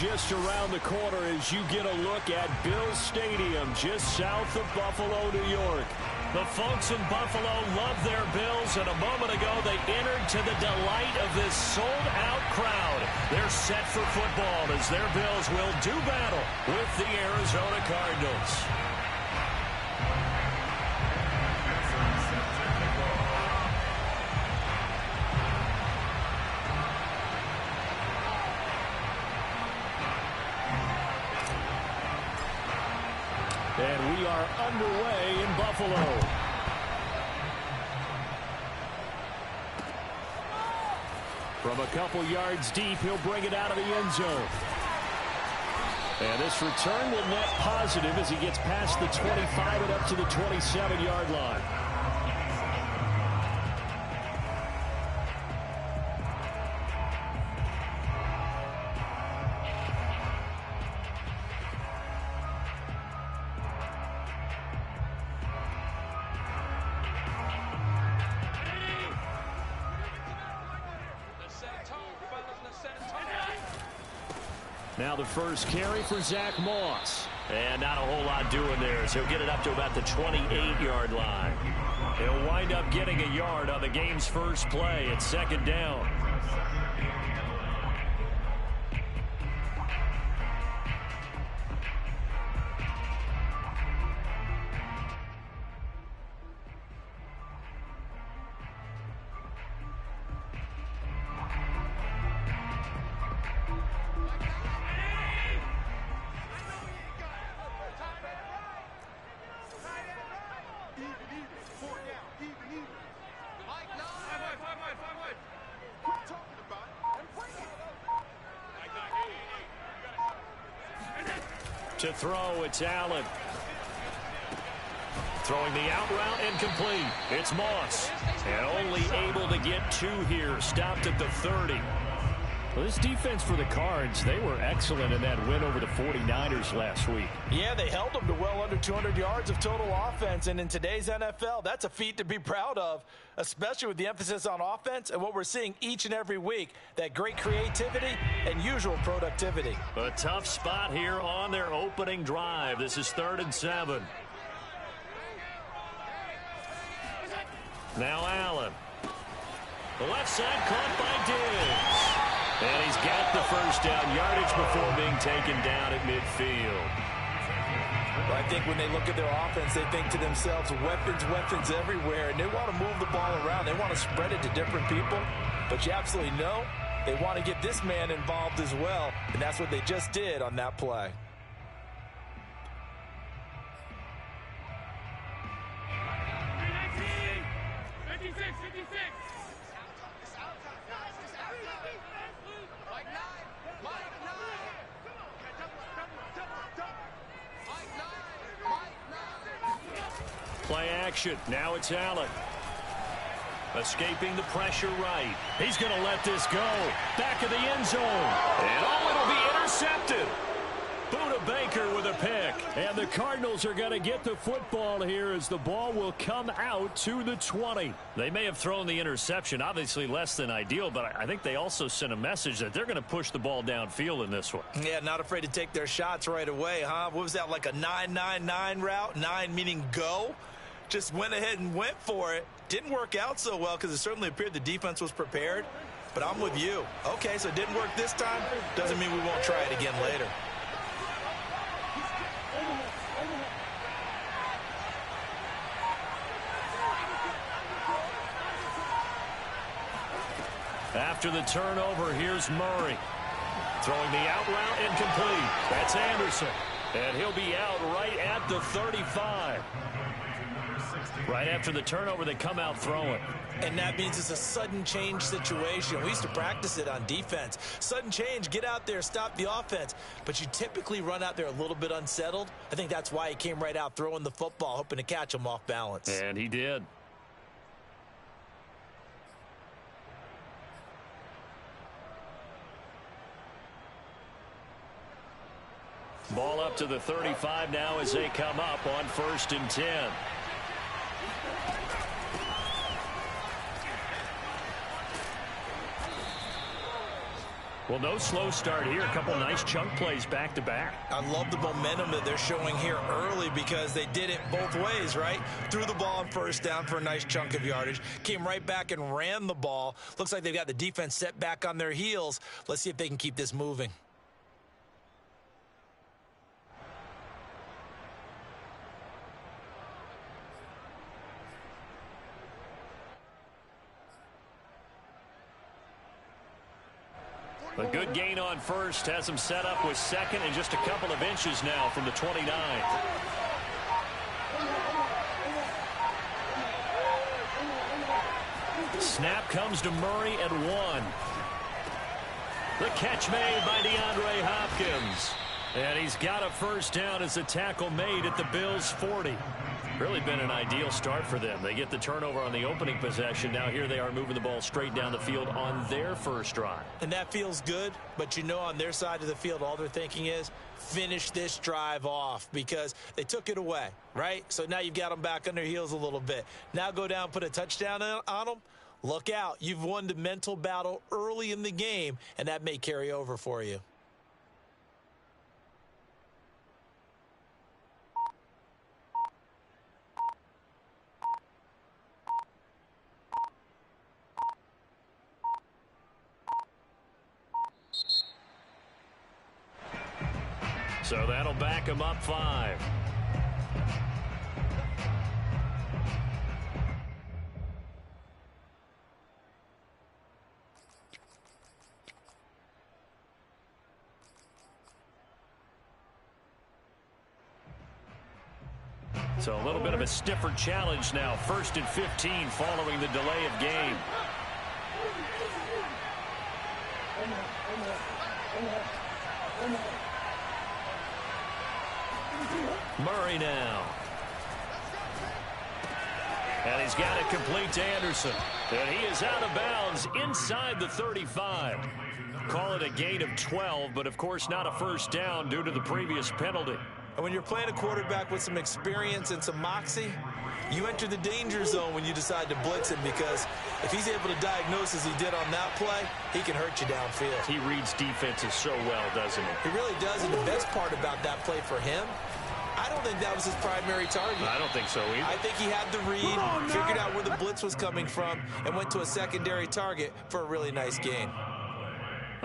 just around the corner as you get a look at Bills Stadium just south of Buffalo, New York. The folks in Buffalo love their Bills, and a moment ago they entered to the delight of this sold-out crowd. They're set for football as their Bills will do battle with the Arizona Cardinals. And we are underway in Buffalo. From a couple yards deep, he'll bring it out of the end zone. And this return will net positive as he gets past the 25 and up to the 27-yard line. Now the first carry for Zach Moss. And not a whole lot doing there, so he'll get it up to about the 28-yard line. He'll wind up getting a yard on the game's first play. It's second down. To throw, it's Allen. Throwing the out route incomplete. It's Moss. And only able to get two here. Stopped at the 30. Well, this defense for the Cards, they were excellent in that win over the 49ers last week. Yeah, they held them to well under 200 yards of total offense. And in today's NFL, that's a feat to be proud of, especially with the emphasis on offense and what we're seeing each and every week, that great creativity and usual productivity. A tough spot here on their opening drive. This is 3rd and 7. Now Allen. The left side caught by Diggs. And he's got the first down yardage before being taken down at midfield. Well, I think when they look at their offense, they think to themselves, weapons, weapons everywhere. And they want to move the ball around. They want to spread it to different people. But you absolutely know they want to get this man involved as well. And that's what they just did on that play. Play action. Now it's Allen. Escaping the pressure right. He's going to let this go. Back of the end zone. And it'll be intercepted. Buda Baker with a pick. And the Cardinals are going to get the football here as the ball will come out to the 20. They may have thrown the interception, obviously less than ideal, but I think they also sent a message that they're going to push the ball downfield in this one. Yeah, not afraid to take their shots right away, huh? What was that, like a 9-9-9 route? 9 meaning go? Just went ahead and went for it. Didn't work out so well because it certainly appeared the defense was prepared. But I'm with you. Okay, so it didn't work this time. Doesn't mean we won't try it again later. After the turnover, here's Murray. Throwing the out route incomplete. That's Anderson. And he'll be out right at the 35. Right after the turnover, they come out throwing. And that means it's a sudden change situation. We used to practice it on defense. Sudden change, get out there, stop the offense. But you typically run out there a little bit unsettled. I think that's why he came right out throwing the football, hoping to catch him off balance. And he did. Ball up to the 35 now as they come up on 1st and 10. Well, no slow start here. A couple nice chunk plays back-to-back. I love the momentum that they're showing here early because they did it both ways, right? Threw the ball on first down for a nice chunk of yardage. Came right back and ran the ball. Looks like they've got the defense set back on their heels. Let's see if they can keep this moving. A good gain on first has him set up with second and just a couple of inches now from the 29. Snap comes to Murray at 1. The catch made by DeAndre Hopkins. And he's got a first down as the tackle made at the Bills' 40. Really been an ideal start for them. They get the turnover on the opening possession. Now here they are moving the ball straight down the field on their first drive. And that feels good, but you know on their side of the field all they're thinking is finish this drive off because they took it away, right? So now you've got them back on their heels a little bit. Now go down, put a touchdown on them. Look out. You've won the mental battle early in the game, and that may carry over for you. So that'll back him up 5. So a little bit of a stiffer challenge now. 1st and 15 following the delay of game. Murray now. And he's got it complete to Anderson. And he is out of bounds inside the 35. Call it a gain of 12, but of course not a first down due to the previous penalty. And when you're playing a quarterback with some experience and some moxie, you enter the danger zone when you decide to blitz him because if he's able to diagnose as he did on that play, he can hurt you downfield. He reads defenses so well, doesn't he? He really does, and the best part about that play for him, I don't think that was his primary target. I don't think so either. I think he had the read, figured out where the blitz was coming from, and went to a secondary target for a really nice gain.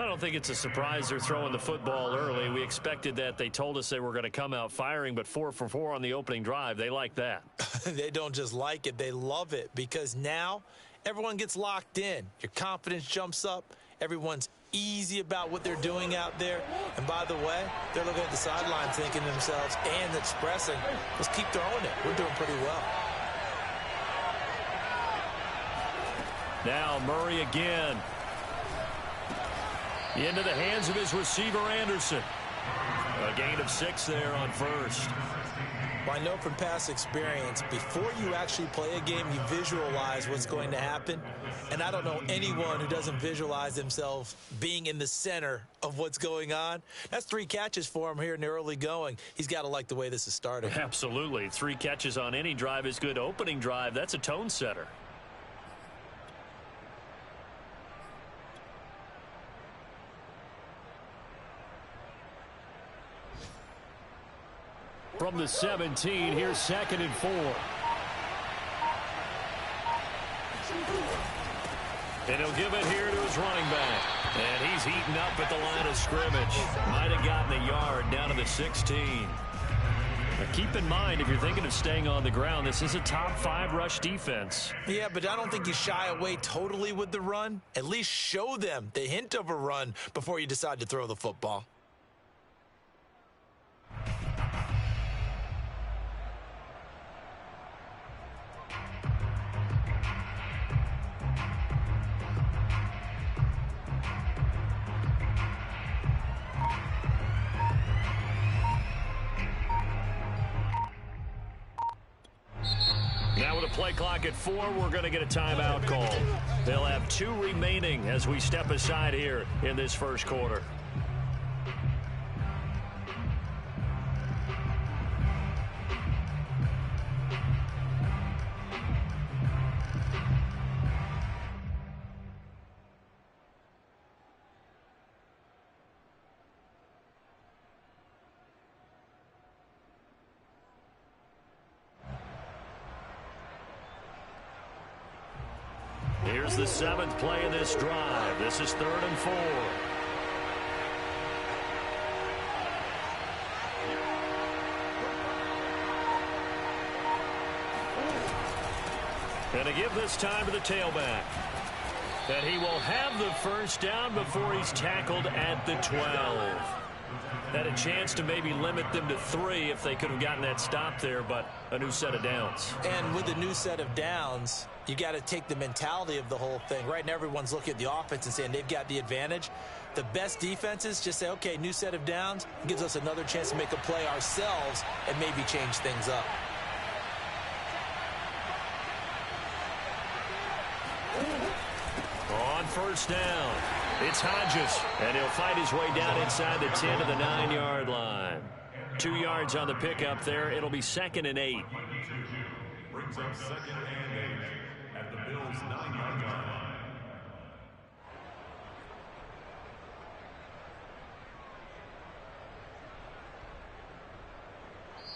I don't think it's a surprise they're throwing the football early. We expected that. They told us they were going to come out firing, but 4 for 4 on the opening drive. They like that. They don't just like it. They love it because now everyone gets locked in. Your confidence jumps up. Everyone's easy about what they're doing out there. And by the way, they're looking at the sideline thinking to themselves and expressing, let's keep throwing it. We're doing pretty well. Now Murray again. Into the hands of his receiver, Anderson. A gain of 6 there on first. Well, I know from past experience, before you actually play a game, you visualize what's going to happen. And I don't know anyone who doesn't visualize themselves being in the center of what's going on. That's 3 catches for him here in the early going. He's got to like the way this is starting. Absolutely. 3 catches on any drive is good. Opening drive, that's a tone setter. From the 17, here's 2nd and 4. And he'll give it here to his running back. And he's heating up at the line of scrimmage. Might have gotten a yard down to the 16. Now keep in mind, if you're thinking of staying on the ground, this is a top 5 rush defense. Yeah, but I don't think you shy away totally with the run. At least show them the hint of a run before you decide to throw the football. Now with a play clock at 4, we're going to get a timeout call. They'll have 2 remaining as we step aside here in this first quarter. Here's the 7th play of this drive. This is 3rd and 4. And to give this time to the tailback. And he will have the first down before he's tackled at the 12. Had a chance to maybe limit them to 3 if they could have gotten that stop there, but a new set of downs. And with a new set of downs, you got to take the mentality of the whole thing. Right now, everyone's looking at the offense and saying they've got the advantage. The best defenses just say, okay, new set of downs gives us another chance to make a play ourselves and maybe change things up. On first down, it's Hodges, and he'll fight his way down inside the 10 to the 9-yard line. 2 yards on the pickup there. It'll be 2nd and 8. Brings up 2nd and 8 at the Bills' 9-yard line.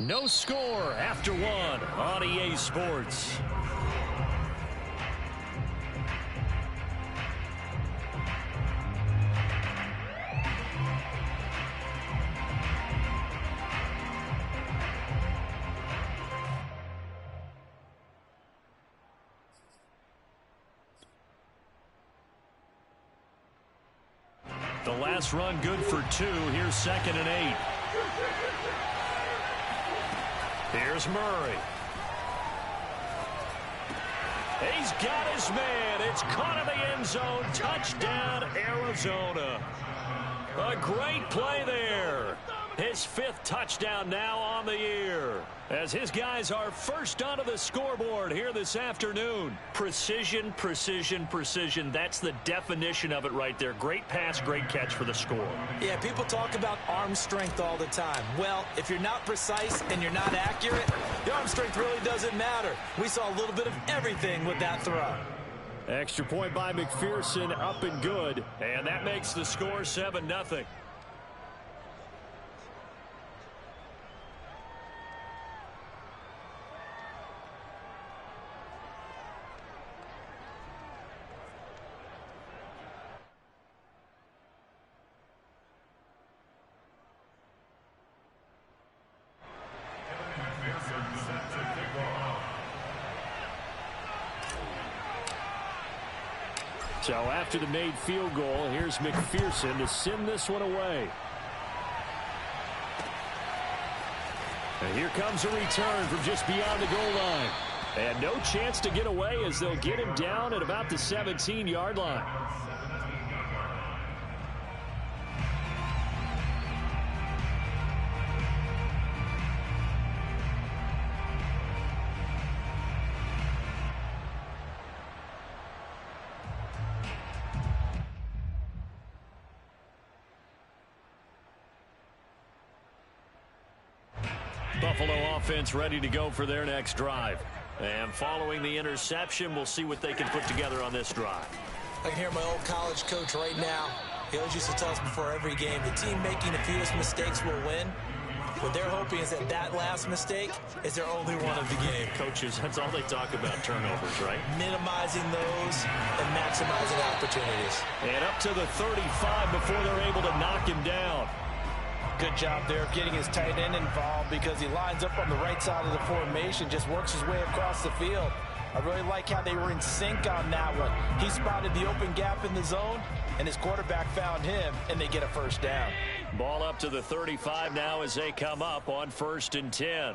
No score after 1 on EA Sports. The last run good for 2. Here's 2nd and 8. Here's Murray. He's got his man. It's caught in the end zone. Touchdown, Arizona. A great play there. His 5th touchdown now on the year. As his guys are first onto the scoreboard here this afternoon. Precision, precision, precision. That's the definition of it right there. Great pass, great catch for the score. Yeah, people talk about arm strength all the time. Well, if you're not precise and you're not accurate, the arm strength really doesn't matter. We saw a little bit of everything with that throw. Extra point by McPherson, up and good. And that makes the score 7-0. So after the made field goal, here's McPherson to send this one away. And here comes a return from just beyond the goal line. And no chance to get away as they'll get him down at about the 17-yard line. Buffalo offense ready to go for their next drive. And following the interception, we'll see what they can put together on this drive. I can hear my old college coach right now. He always used to tell us before every game, the team making the fewest mistakes will win. What they're hoping is that that last mistake is their only one of the game. Coaches, that's all they talk about, turnovers, right? Minimizing those and maximizing opportunities. And up to the 35 before they're able to knock him down. Good job there of getting his tight end involved because he lines up on the right side of the formation, just works his way across the field. I really like how they were in sync on that one. He spotted the open gap in the zone, and his quarterback found him, and they get a first down. Ball up to the 35 now as they come up on 1st and 10.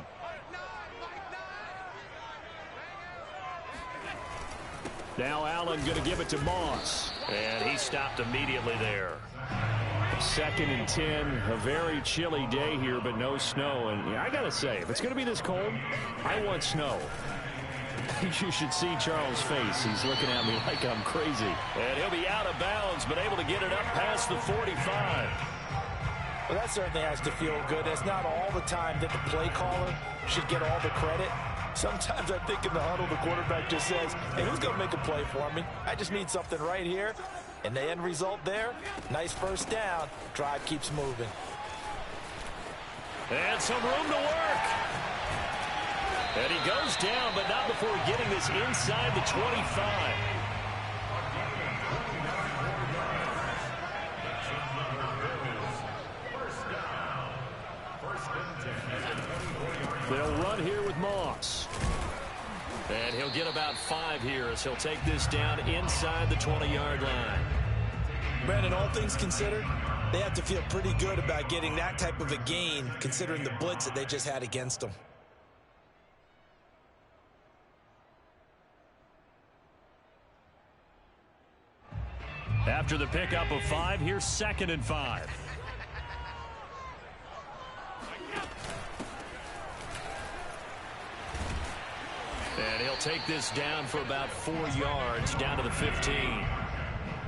Now Allen going to give it to Moss. And he stopped immediately there. 2nd and 10, a very chilly day here, but no snow. And I got to say, if it's going to be this cold, I want snow. You should see Charles' face. He's looking at me like I'm crazy. And he'll be out of bounds, but able to get it up past the 45. Well, that certainly has to feel good. It's not all the time that the play caller should get all the credit. Sometimes I think in the huddle, the quarterback just says, hey, who's going to make a play for me? I just need something right here. And the end result there, nice first down. Drive keeps moving. And some room to work. And he goes down, but not before getting this inside the 25. They'll run here with Moss. And he'll get about 5 here as he'll take this down inside the 20-yard line. Brandon, all things considered, they have to feel pretty good about getting that type of a gain considering the blitz that they just had against them. After the pickup of 5, here's 2nd and 5. And he'll take this down for about 4 yards, down to the 15.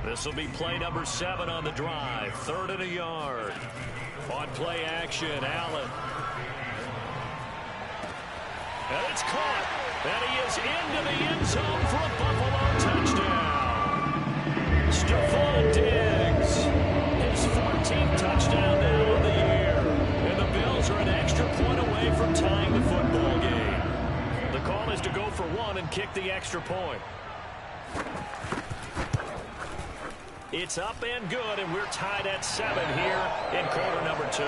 This will be play number 7 on the drive. 3rd and a yard. On play action, Allen. And it's caught. And he is into the end zone for a Buffalo touchdown. Stephon Diggs. His 14th touchdown now of the year. And the Bills are an extra point away from tying the football game. The call is to go for 1 and kick the extra point. It's up and good, and we're tied at 7 here in quarter number 2.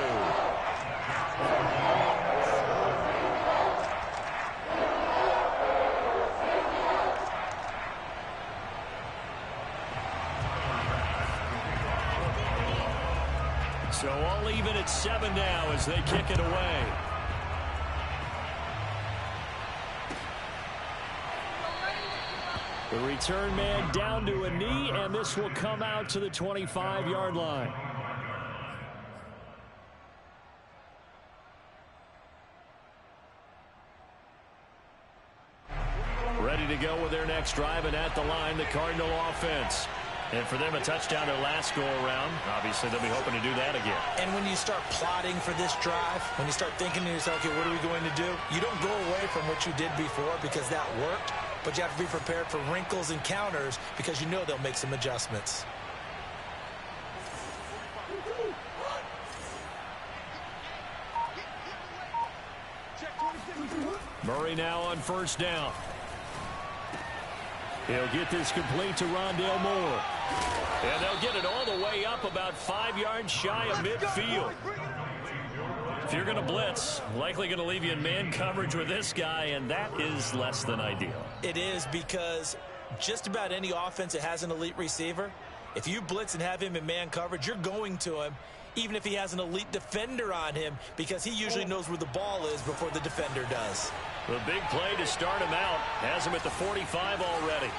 So all even at 7 now as they kick it away. The return man down to a knee, and this will come out to the 25-yard line. Ready to go with their next drive, and at the line, the Cardinal offense. And for them, a touchdown their last go-around. Obviously, they'll be hoping to do that again. And when you start plotting for this drive, when you start thinking to yourself, okay, what are we going to do? You don't go away from what you did before because that worked. But you have to be prepared for wrinkles and counters because you know they'll make some adjustments. Murray now on 1st down. He'll get this complete to Rondale Moore. And they'll get it all the way up about 5 yards shy of midfield. If you're going to blitz, likely going to leave you in man coverage with this guy, and that is less than ideal. It is because just about any offense that has an elite receiver, if you blitz and have him in man coverage, you're going to him, even if he has an elite defender on him, because he usually knows where the ball is before the defender does. The big play to start him out has him at the 45 already.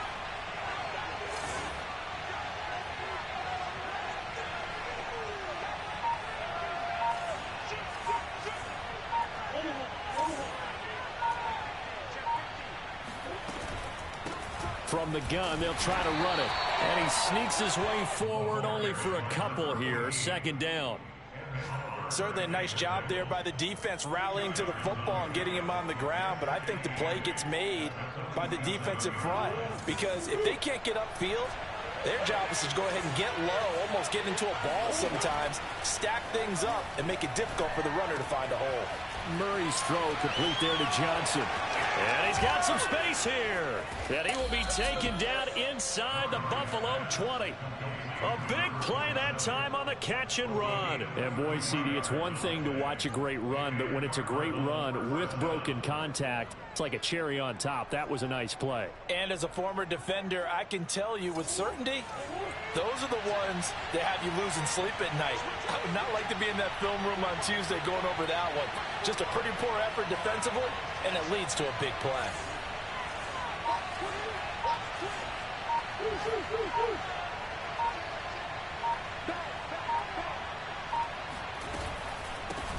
From the gun, they'll try to run it. And he sneaks his way forward only for a couple here. 2nd down. Certainly a nice job there by the defense rallying to the football and getting him on the ground. But I think the play gets made by the defensive front. Because if they can't get upfield, their job is to go ahead and get low, almost get into a ball sometimes, stack things up, and make it difficult for the runner to find a hole. Murray's throw complete there to Johnson. And he's got some space here. And he will be taken down inside the Buffalo 20. A big play that time on the catch and run. And boy, CD, it's one thing to watch a great run, but when it's a great run with broken contact, it's like a cherry on top. That was a nice play. And as a former defender, I can tell you with certainty, those are the ones that have you losing sleep at night. I would not like to be in that film room on Tuesday going over that one. Just a pretty poor effort defensively, and it leads to a big play.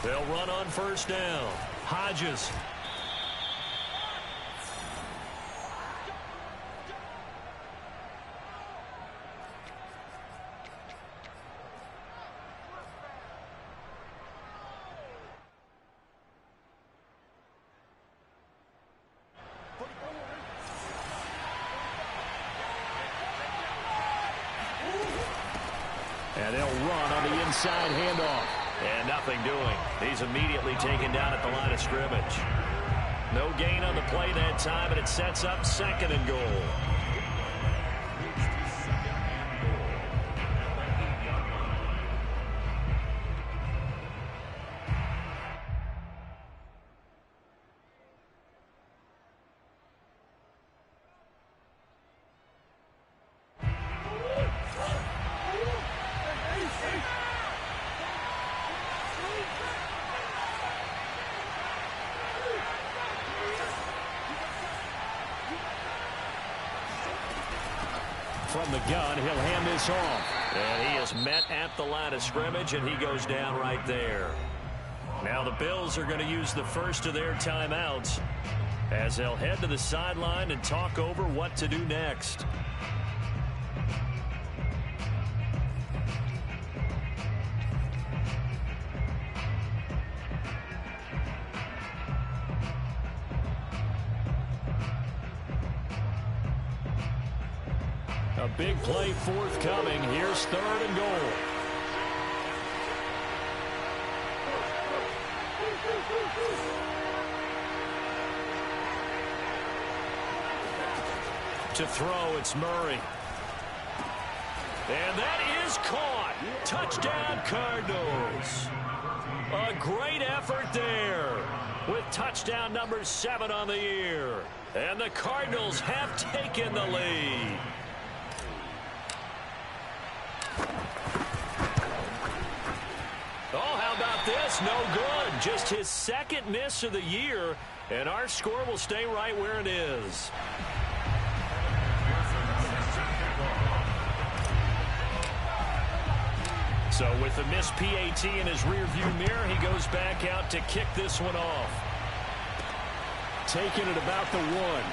They'll run on 1st down. Hodges. And they'll run on the inside handoff. And nothing doing. He's immediately taken down at the line of scrimmage. No gain on the play that time, and it sets up 2nd and goal. from the gun. He'll hand this off. And he is met at the line of scrimmage, and he goes down right there. Now the Bills are going to use the first of their timeouts as they'll head to the sideline and talk over what to do next. A big play forthcoming. Here's 3rd and goal. To throw, it's Murray. And that is caught. Touchdown, Cardinals. A great effort there with touchdown number 7 on the year. And the Cardinals have taken the lead. Oh, how about this? No good. Just his 2nd miss of the year, and our score will stay right where it is. So with the missed PAT in his rearview mirror, he goes back out to kick this one off. Taking it about the 1.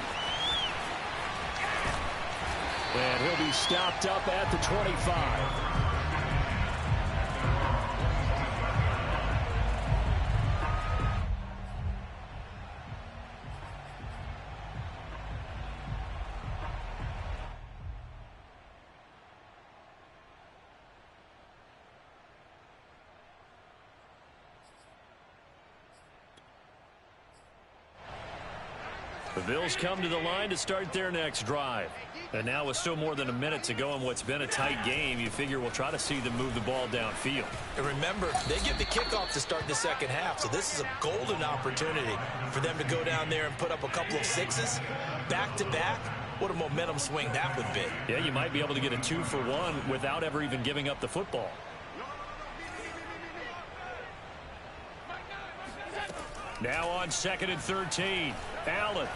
And he'll be stopped up at the 25. The Bills come to the line to start their next drive. And now with still more than a minute to go in what's been a tight game, you figure we'll try to see them move the ball downfield. And remember, they get the kickoff to start the 2nd half, so this is a golden opportunity for them to go down there and put up a couple of 6s back-to-back. What a momentum swing that would be. Yeah, you might be able to get a 2-for-1 without ever even giving up the football. Now on 2nd and 13, Allen.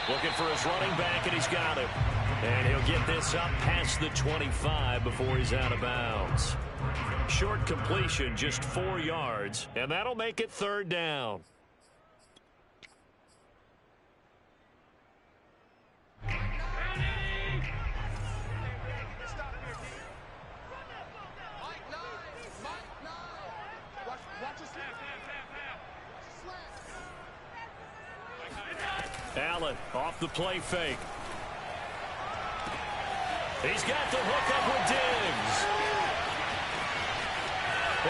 Looking for his running back, and he's got it. And he'll get this up past the 25 before he's out of bounds. Short completion, just 4 yards, and that'll make it 3rd down. Allen off the play fake. He's got the hook up with Diggs.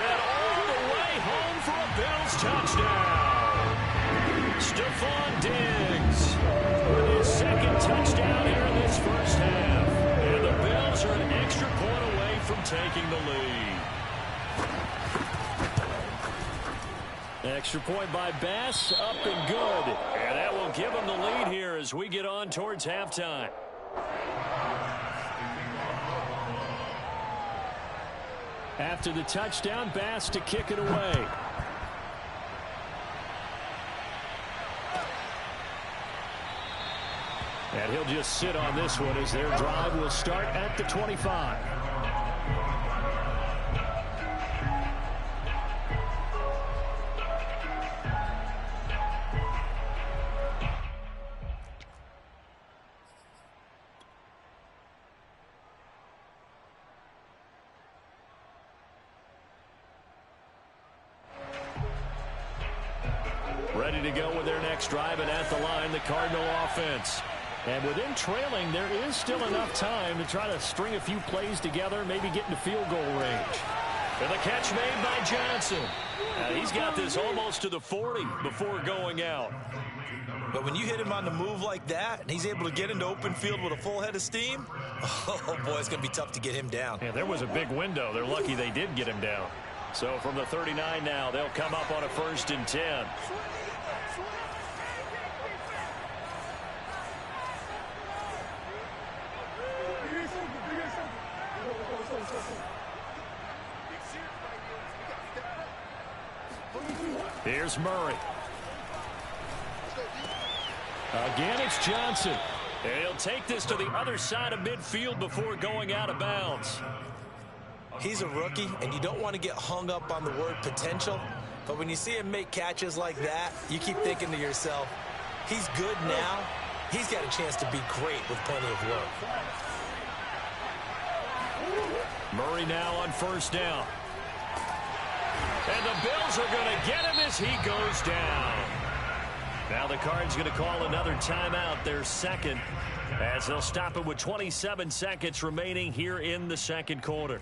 And all the way home for a Bills touchdown. Stephon Diggs with his 2nd touchdown here in this 1st half. And the Bills are an extra point away from taking the lead. Extra point by Bass, up and good. And that will give them the lead here as we get on towards halftime. After the touchdown, Bass to kick it away. And he'll just sit on this one as their drive will start at the 25. Ready to go with their next drive, and at the line, the Cardinal offense. And within trailing, there is still enough time to try to string a few plays together, maybe get into field goal range. And the catch made by Johnson. He's got this almost to the 40 before going out. But when you hit him on the move like that, and he's able to get into open field with a full head of steam, oh, boy, it's going to be tough to get him down. Yeah, there was a big window. They're lucky they did get him down. So from the 39 now, they'll come up on a 1st and 10. Here's Murray. Again, it's Johnson. And he'll take this to the other side of midfield before going out of bounds. He's a rookie, and you don't want to get hung up on the word potential. But when you see him make catches like that, you keep thinking to yourself, he's good now. He's got a chance to be great with plenty of work. Murray now on first down. And the Bills are going to get him as he goes down. Now the Cards going to call another timeout, their second, as they'll stop it with 27 seconds remaining here in the second quarter.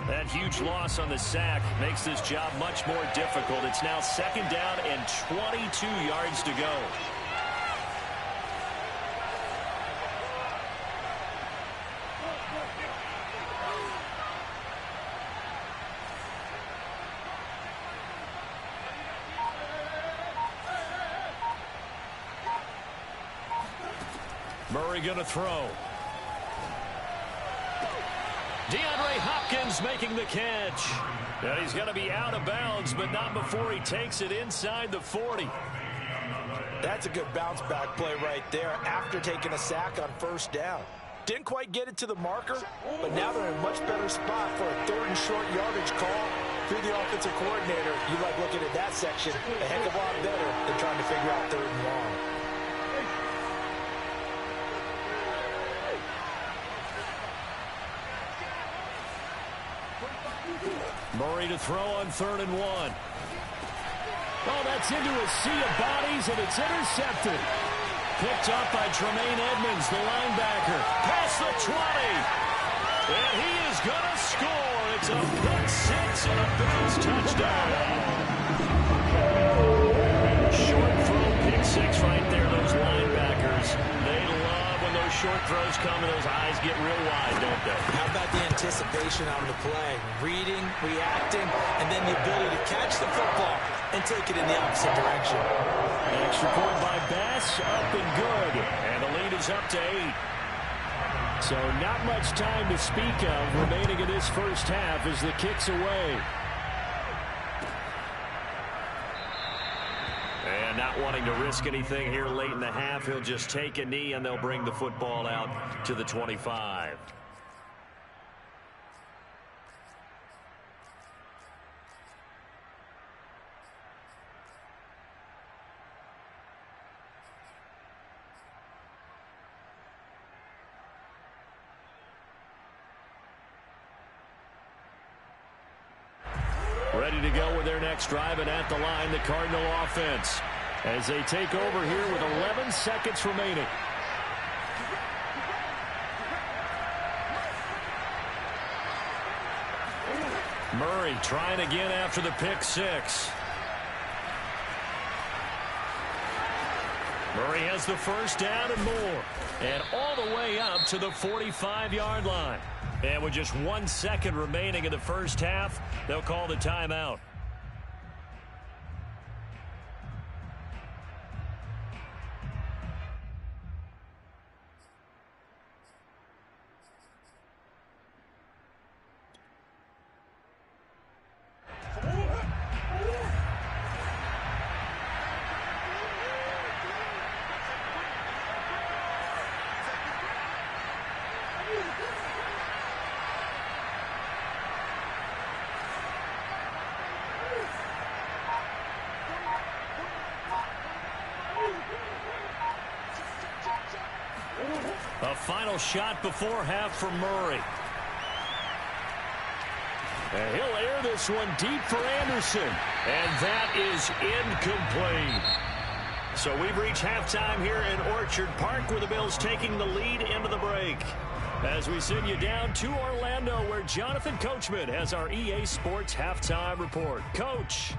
That huge loss on the sack makes this job much more difficult. It's now second down and 22 yards to go. Murray going to throw. DeAndre Hopkins making the catch. And he's going to be out of bounds, but not before he takes it inside the 40. That's a good bounce back play right there after taking a sack on first down. Didn't quite get it to the marker, but now they're in a much better spot for a third and short yardage call. Through the offensive coordinator, you like looking at that section a heck of a lot better than trying to figure out third and long. Murray to throw on 3rd and 1. Oh, that's into a sea of bodies, and it's intercepted. Picked up by Tremaine Edmonds, the linebacker. Past the 20. And he is going to score. It's a pick six and a Bills touchdown. Short throw, pick six right there, those linebackers. They love when those short throws come and those eyes get real wide, don't they? How about the anticipation on the play? Reading, reacting, and then the ability to catch the football and take it in the opposite direction. Extra point by Bass, up and good. And the lead is up to 8. So not much time to speak of remaining in this first half as the kick's away. And not wanting to risk anything here late in the half, he'll just take a knee and they'll bring the football out to the 25. Ready to go with their next drive, and at the line, the Cardinal offense, as they take over here with 11 seconds remaining. Murray trying again after the pick six. Murray has the first down and more, and all the way up to the 45-yard line. And with just 1 second remaining in the first half, they'll call the timeout. A final shot before half for Murray. And he'll air this one deep for Anderson. And that is incomplete. So we've reached halftime here in Orchard Park, with the Bills taking the lead into the break. As we send you down to Orlando, where Jonathan Coachman has our EA Sports halftime report. Coach.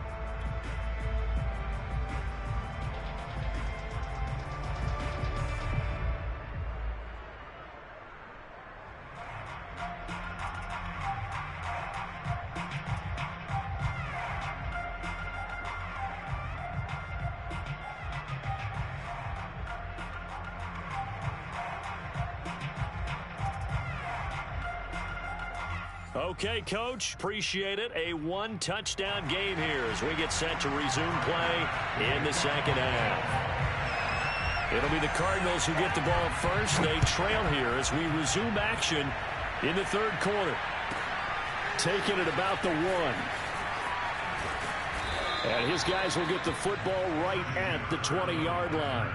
Okay, Coach, appreciate it. A one-touchdown game here as we get set to resume play in the second half. It'll be the Cardinals who get the ball first. They trail here as we resume action in the third quarter. Taking it about the 1. And his guys will get the football right at the 20-yard line.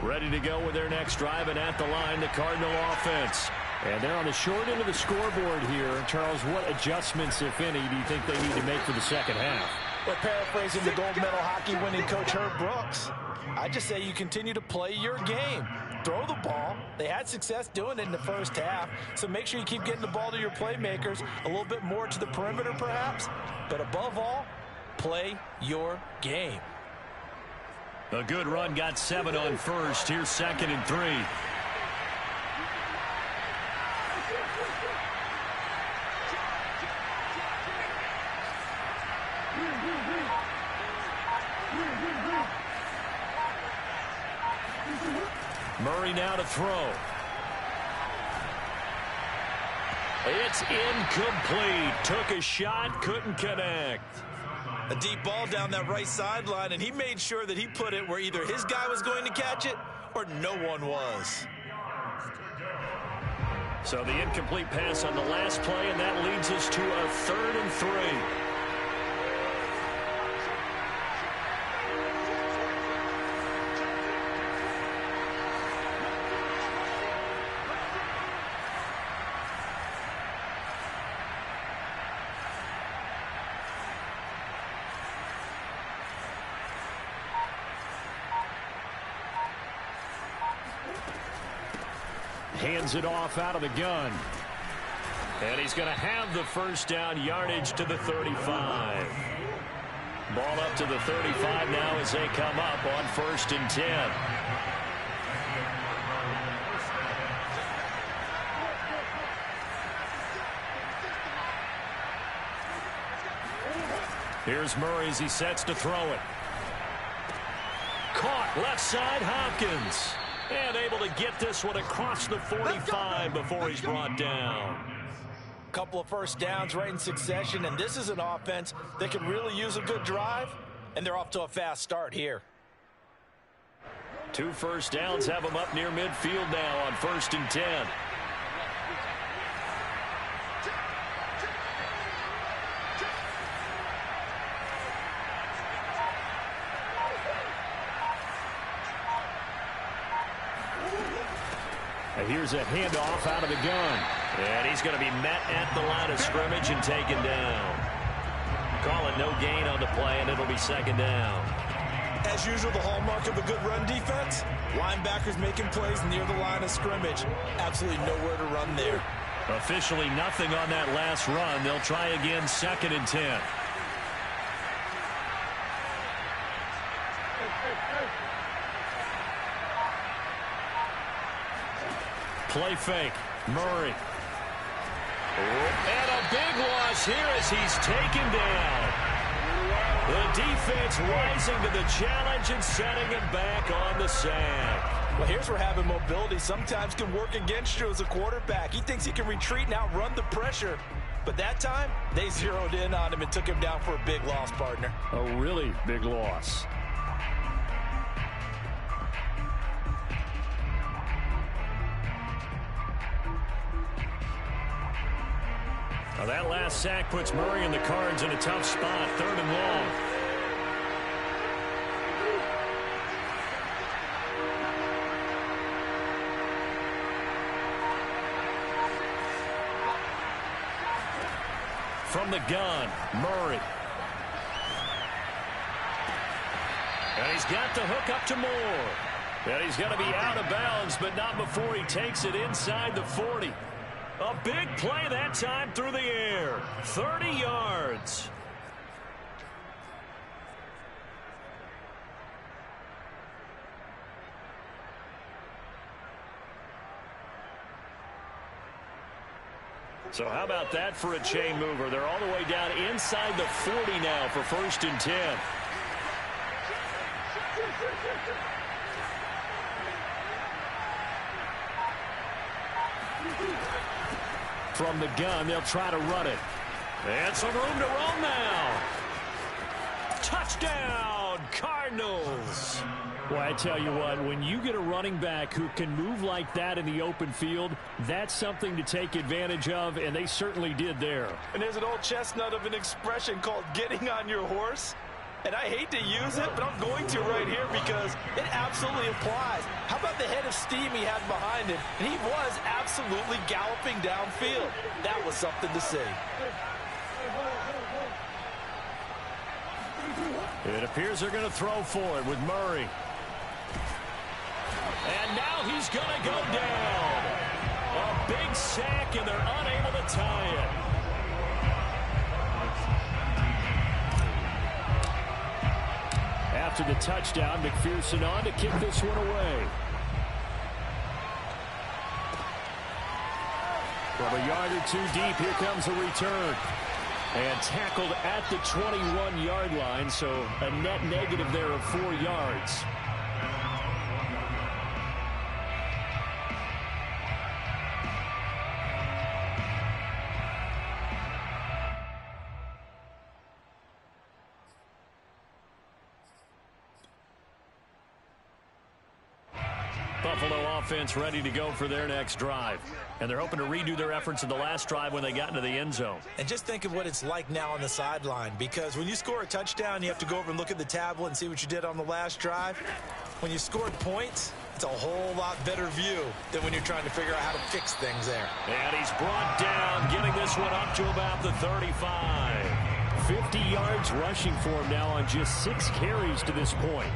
Ready to go with their next drive, and at the line, the Cardinal offense. And they're on the short end of the scoreboard here. Charles, what adjustments, if any, do you think they need to make for the second half? Well, paraphrasing the gold medal hockey winning coach Herb Brooks, I just say you continue to play your game. Throw the ball. They had success doing it in the first half, so make sure you keep getting the ball to your playmakers, a little bit more to the perimeter perhaps, but above all, play your game. A good run, got 7 on first. Here's 2nd and 3. Murray now to throw. It's incomplete. Took a shot, couldn't connect. A deep ball down that right sideline, and he made sure that he put it where either his guy was going to catch it or no one was. So the incomplete pass on the last play, and that leads us to a 3rd and 3. Hands it off out of the gun. And he's going to have the first down, yardage to the 35. Ball up to the 35 now as they come up on 1st and 10. Here's Murray as he sets to throw it. Caught left side, Hopkins. And able to get this one across the 45 before he's brought down. Couple of first downs right in succession, and this is an offense that can really use a good drive, and they're off to a fast start here. 2 first downs have them up near midfield now on 1st and 10. Here's a handoff out of the gun. And he's going to be met at the line of scrimmage and taken down. Call it no gain on the play, and it'll be 2nd down. As usual, the hallmark of a good run defense, linebackers making plays near the line of scrimmage. Absolutely nowhere to run there. Officially nothing on that last run. They'll try again, 2nd and 10. Play fake. Murray. And a big loss here as he's taken down. The defense rising to the challenge and setting him back on the sack. Well, here's where having mobility sometimes can work against you as a quarterback. He thinks he can retreat and outrun the pressure. But that time, they zeroed in on him and took him down for a big loss, partner. A really big loss. Now that last sack puts Murray and the Cards in a tough spot, 3rd and long. From the gun, Murray. And he's got the hook up to Moore. And he's going to be out of bounds, but not before he takes it inside the 40. A big play that time through the air. 30 yards. So how about that for a chain mover? They're all the way down inside the 40 now for 1st and 10. From the gun, they'll try to run it. And some room to roam now. Touchdown, Cardinals. Well, I tell you what, when you get a running back who can move like that in the open field, that's something to take advantage of, and they certainly did there. And there's an old chestnut of an expression called getting on your horse. And I hate to use it, but I'm going to right here because it absolutely applies. How about the head of steam he had behind him? And he was absolutely galloping downfield. That was something to see. It appears they're going to throw for it with Murray. And now he's going to go down. A big sack, and they're unable to tie it. After the touchdown, McPherson on to kick this one away. From a yard or two deep, here comes a return. And tackled at the 21-yard line, so a net negative there of 4 yards. Buffalo offense ready to go for their next drive. And they're hoping to redo their efforts in the last drive when they got into the end zone. And just think of what it's like now on the sideline, because when you score a touchdown, you have to go over and look at the tablet and see what you did on the last drive. When you scored points, it's a whole lot better view than when you're trying to figure out how to fix things there. And he's brought down, getting this one up to about the 35. 50 yards rushing for him now on just 6 carries to this point.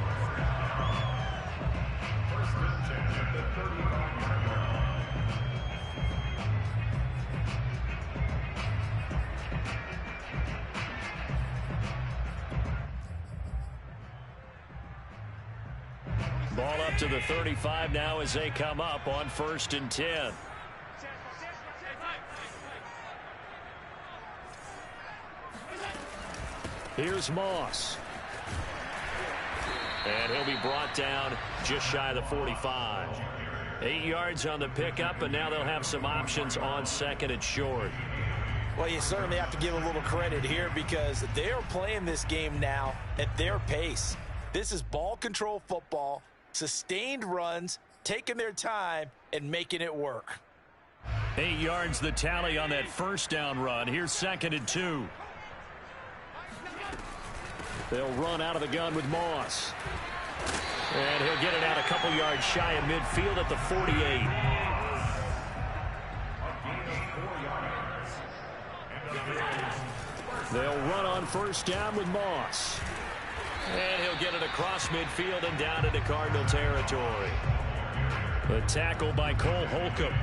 Ball up to the 35 now as they come up on 1st and 10. Here's Moss. And he'll be brought down just shy of the 45. 8 yards on the pickup, and now they'll have some options on 2nd and short. Well, you certainly have to give a little credit here because they're playing this game now at their pace. This is ball control football. Sustained runs, taking their time, and making it work. 8 yards the tally on that 1st down run. Here's 2nd and 2. They'll run out of the gun with Moss. And he'll get it out a couple yards shy of midfield at the 48. They'll run on 1st down with Moss. And he'll get it across midfield and down into Cardinal territory. The tackle by Cole Holcomb.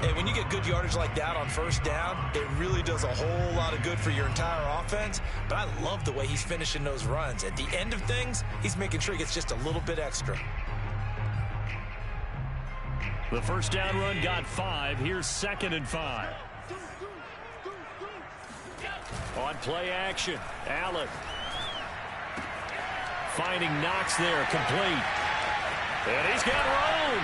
And when you get good yardage like that on 1st down, it really does a whole lot of good for your entire offense. But I love the way he's finishing those runs. At the end of things, he's making sure he gets just a little bit extra. The 1st down run got 5. Here's 2nd and 5. On play action, Allen. Finding Knox there, complete. And he's got room.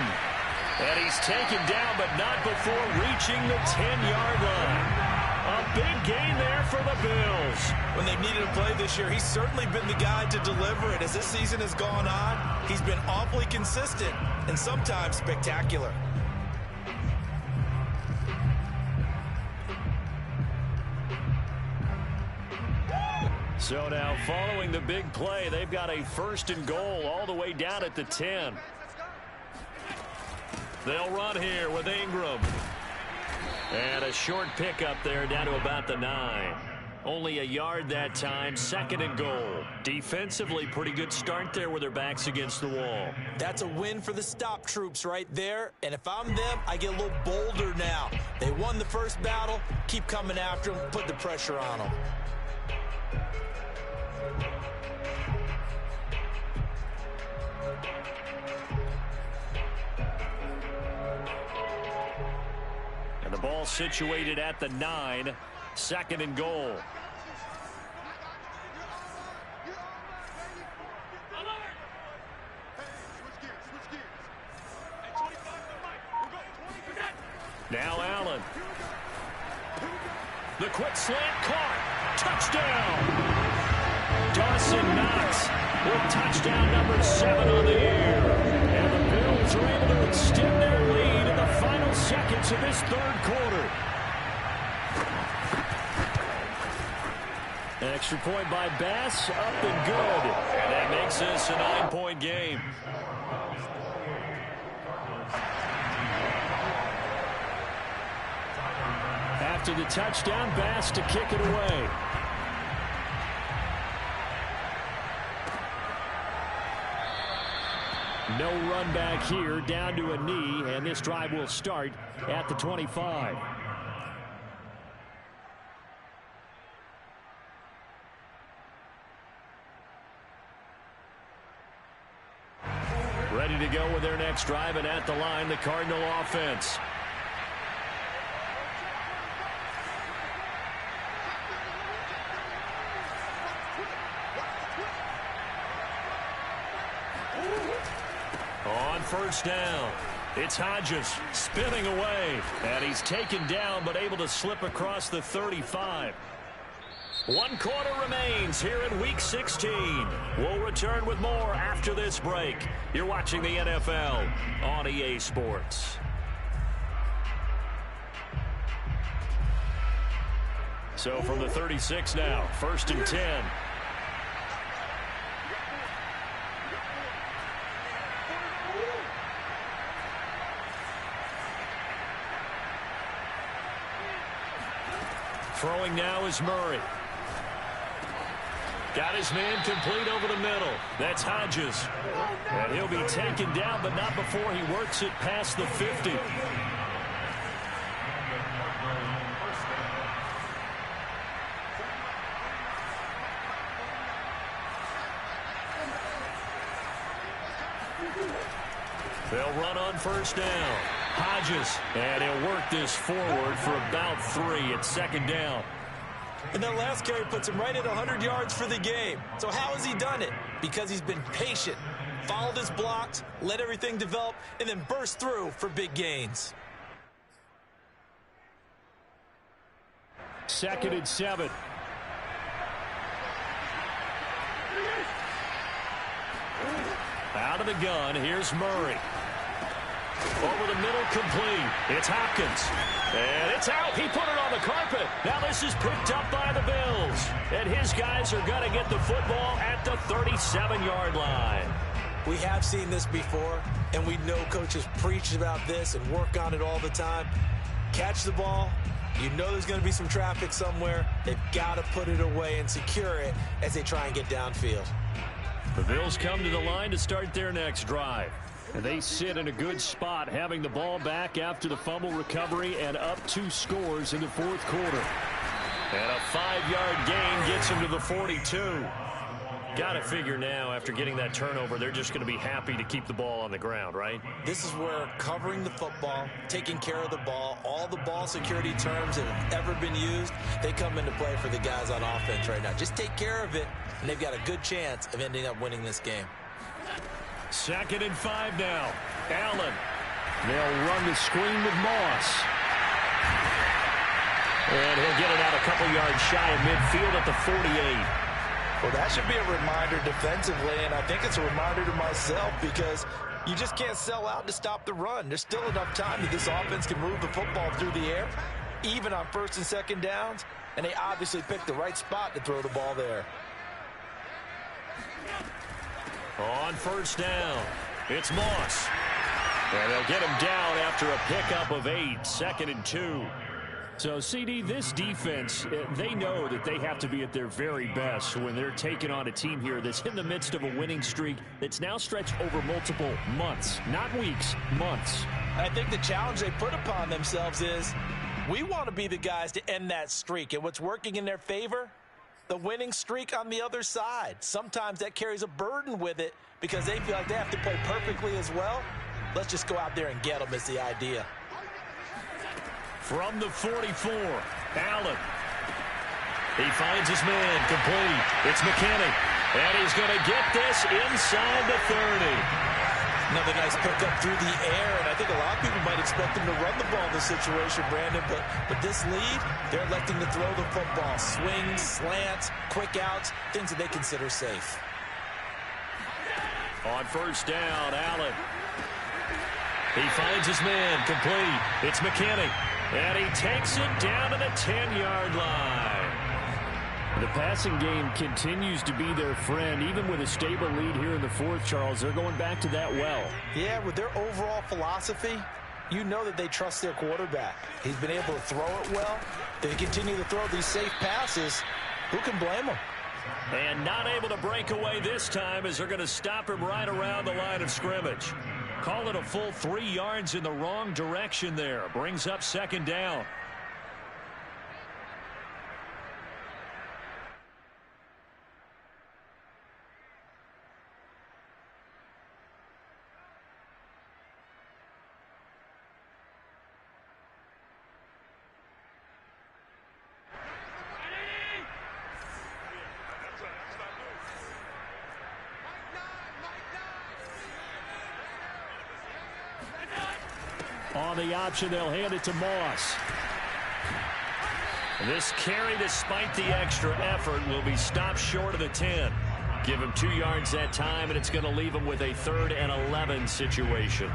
And he's taken down, but not before reaching the 10-yard line. A big gain there for the Bills. When they've needed a play this year, he's certainly been the guy to deliver it. As this season has gone on, he's been awfully consistent and sometimes spectacular. So now following the big play, they've got a 1st and goal all the way down at the 10. They'll run here with Ingram. And a short pickup there down to about the 9. Only a yard that time, 2nd and goal. Defensively, pretty good start there with their backs against the wall. That's a win for the stop troops right there. And if I'm them, I get a little bolder now. They won the first battle. Keep coming after them. Put the pressure on them. And the ball situated at the 9, 2nd and goal. Now Allen. The quick slant caught. Touchdown. Dawson Knox with touchdown number 7 on the year. And the Bills are able to extend their lead in the final seconds of this 3rd quarter. An extra point by Bass, up and good. And that makes this a 9-point game. After the touchdown, Bass to kick it away. No run back here, down to a knee, and this drive will start at the 25. Ready to go with their next drive, and at the line, the Cardinal offense. On first down, it's Hodges spinning away, and he's taken down but able to slip across the 35. 1 quarter remains here in Week 16. We'll return with more after this break. You're watching the NFL on EA Sports. So from the 36 now, 1st and 10. Throwing now is Murray. Got his man complete over the middle. That's Hodges. And he'll be taken down, but not before he works it past the 50. They'll run on first down. Hodges, and he'll work this forward for about 3 at 2nd down. And that last carry puts him right at 100 yards for the game. So how has he done it? Because he's been patient, followed his blocks, let everything develop, and then burst through for big gains. 2nd and 7. Out of the gun, here's Murray. Over the middle, complete. It's Hopkins. And it's out. He put it on the carpet. Now this is picked up by the Bills. And his guys are going to get the football at the 37-yard line. We have seen this before, and we know coaches preach about this and work on it all the time. Catch the ball. You know there's going to be some traffic somewhere. They've got to put it away and secure it as they try and get downfield. The Bills come to the line to start their next drive. And they sit in a good spot, having the ball back after the fumble recovery and up 2 scores in the 4th quarter. And a 5-yard gain gets them to the 42. Got to figure now, after getting that turnover, they're just going to be happy to keep the ball on the ground, right? This is where covering the football, taking care of the ball, all the ball security terms that have ever been used, they come into play for the guys on offense right now. Just take care of it, and they've got a good chance of ending up winning this game. 2nd and 5 now. Allen. They'll run the screen with Moss. And he'll get it out a couple yards shy of midfield at the 48. Well, that should be a reminder defensively, and I think it's a reminder to myself because you just can't sell out to stop the run. There's still enough time that this offense can move the football through the air, even on 1st and 2nd downs, and they obviously picked the right spot to throw the ball there. On first down, it's Moss. And they'll get him down after a pickup of 8, 2nd and 2. So, CD, this defense, they know that they have to be at their very best when they're taking on a team here that's in the midst of a winning streak that's now stretched over multiple months, not weeks, months. I think the challenge they put upon themselves is we want to be the guys to end that streak. And what's working in their favor? The winning streak on the other side. Sometimes that carries a burden with it because they feel like they have to play perfectly as well. Let's just go out there and get them is the idea. From the 44, Allen. He finds his man, complete. It's McKinney, and he's going to get this inside the 30. Another nice pickup through the air, and I think a lot of people might expect him to run the ball in this situation, Brandon, but with this lead, they're electing to throw the football. Swings, slants, quick outs, things that they consider safe. On first down, Allen. He finds his man, complete. It's McKinney, and he takes it down to the 10-yard line. The passing game continues to be their friend. Even with a stable lead here in the fourth, Charles, they're going back to that well. Yeah, with their overall philosophy, you know that they trust their quarterback. He's been able to throw it well. They continue to throw these safe passes. Who can blame them? And not able to break away this time as they're going to stop him right around the line of scrimmage. Call it a full 3 yards in the wrong direction there. Brings up second down. On the option, they'll hand it to Moss. This carry, despite the extra effort, will be stopped short of the 10. Give him 2 yards that time, and it's going to leave him with a 3rd and 11 situation.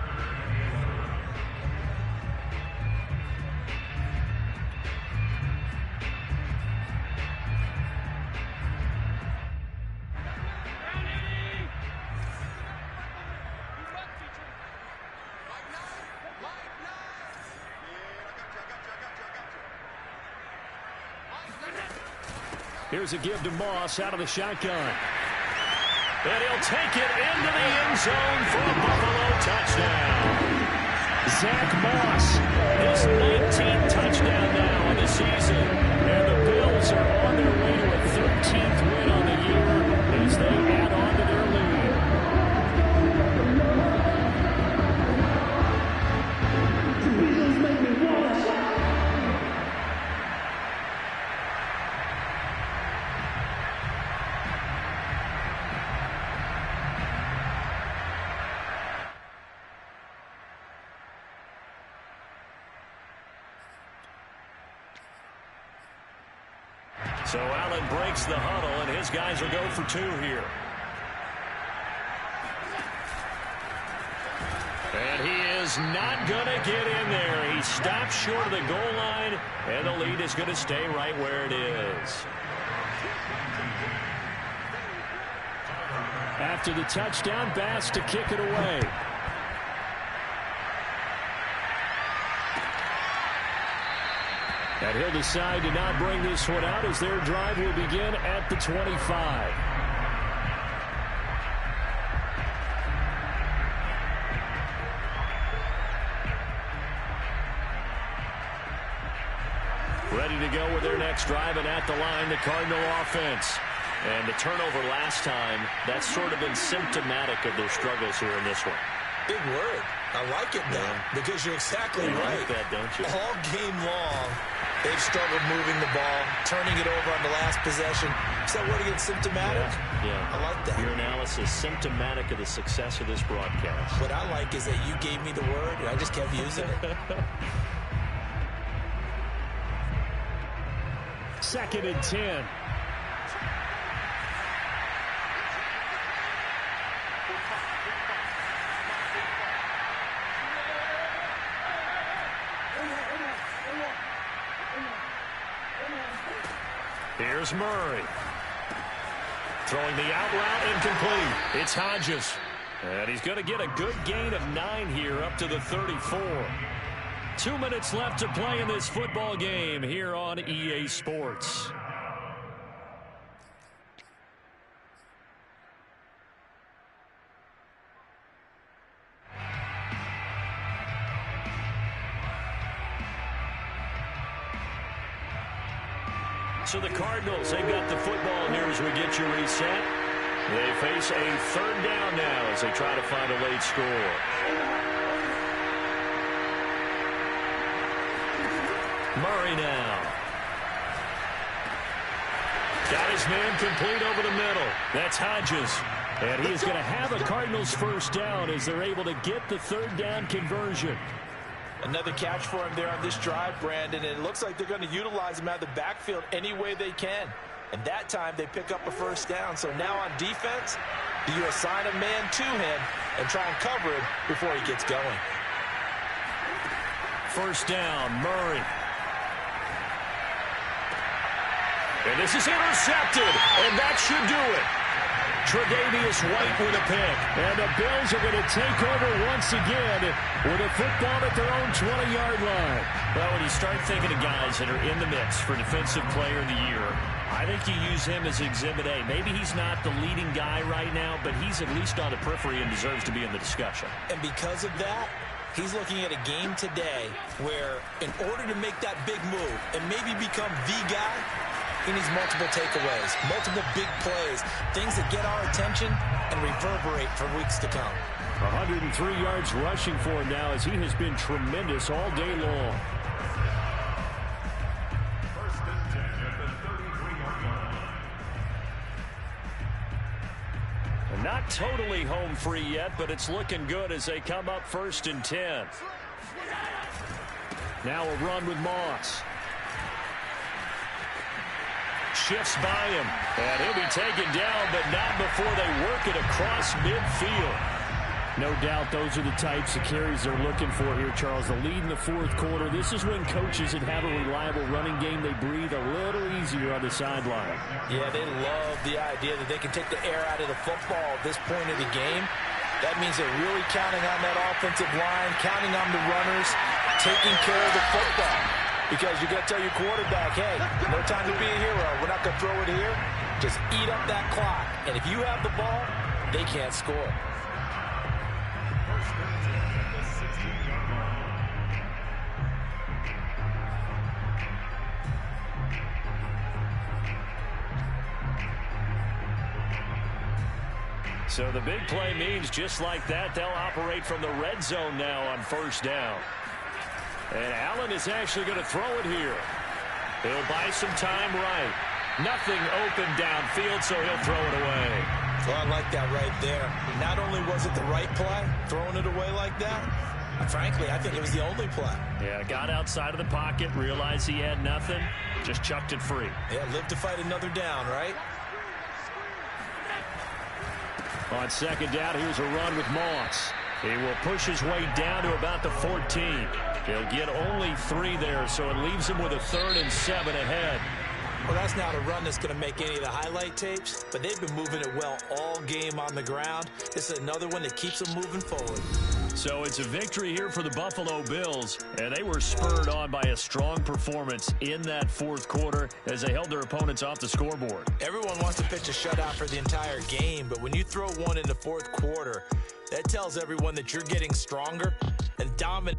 Here's a give to Moss out of the shotgun. And he'll take it into the end zone for a Buffalo touchdown. Zach Moss, his 19th touchdown now in the season. And the Bills are on their way to a 13th win on the year as they add on to their lead. So Allen breaks the huddle, and his guys will go for 2 here. And he is not going to get in there. He stops short of the goal line, and the lead is going to stay right where it is. After the touchdown, Bass to kick it away. And he'll decide to not bring this one out as their drive will begin at the 25. Ready to go with their next drive, and at the line, the Cardinal offense. And the turnover last time, that's sort of been symptomatic of their struggles here in this one. Big word. I like it now, because you're exactly right. You like that, don't you? All game long, they've struggled moving the ball, turning it over on the last possession. Is that word again, symptomatic? Yeah. I like that. Your analysis, symptomatic of the success of this broadcast. What I like is that you gave me the word, and I just kept using it. 2nd and 10. Here's Murray. Throwing the out route incomplete. It's Hodges. And he's going to get a good gain of 9 here up to the 34. 2 minutes left to play in this football game here on EA Sports. So the Cardinals, they've got the football here as we get you reset. They face a 3rd down now as they try to find a late score. Murray now. Got his man complete over the middle. That's Hodges. And he is going to have a Cardinals first down as they're able to get the third down conversion. Another catch for him there on this drive, Brandon. And it looks like they're going to utilize him out of the backfield any way they can. And that time they pick up a first down. So now on defense, do you assign a man to him and try and cover him before he gets going? First down, Murray. And this is intercepted, and that should do it. Tre'Davious White with a pick. And the Bills are going to take over once again with a football at their own 20-yard line. Well, when you start thinking of guys that are in the mix for Defensive Player of the Year, I think you use him as Exhibit A. Maybe he's not the leading guy right now, but he's at least on the periphery and deserves to be in the discussion. And because of that, he's looking at a game today where in order to make that big move and maybe become the guy, he needs multiple takeaways, multiple big plays, things that get our attention and reverberate for weeks to come. 103 yards rushing for him now as he has been tremendous all day long. First and 10 at the 33-yard line. And not totally home free yet, but it's looking good as they come up first and 10. Now a run with Moss. Shifts by him, and he'll be taken down, but not before they work it across midfield. No doubt those are the types of carries they're looking for here, Charles. The lead in the fourth quarter. This is when coaches that have a reliable running game, they breathe a little easier on the sideline. Yeah, they love the idea that they can take the air out of the football at this point of the game. That means they're really counting on that offensive line, counting on the runners, taking care of the football. Because you're going to tell your quarterback, hey, no time to be a hero. We're not going to throw it here. Just eat up that clock. And if you have the ball, they can't score. First and 10 at the 16-yard line. So the big play means just like that, they'll operate from the red zone now on first down. And Allen is actually going to throw it here. He'll buy some time right. Nothing open downfield, so he'll throw it away. Well, I like that right there. Not only was it the right play, throwing it away like that, frankly, I think it was the only play. Yeah, got outside of the pocket, realized he had nothing, just chucked it free. Yeah, live to fight another down, right? On second down, here's a run with Moss. He will push his way down to about the 14. He'll get only 3 there, so it leaves him with a 3rd and 7 ahead. Well, that's not a run that's going to make any of the highlight tapes, but they've been moving it well all game on the ground. This is another one that keeps them moving forward. So it's a victory here for the Buffalo Bills, and they were spurred on by a strong performance in that fourth quarter as they held their opponents off the scoreboard. Everyone wants to pitch a shutout for the entire game, but when you throw one in the fourth quarter, that tells everyone that you're getting stronger and dominant.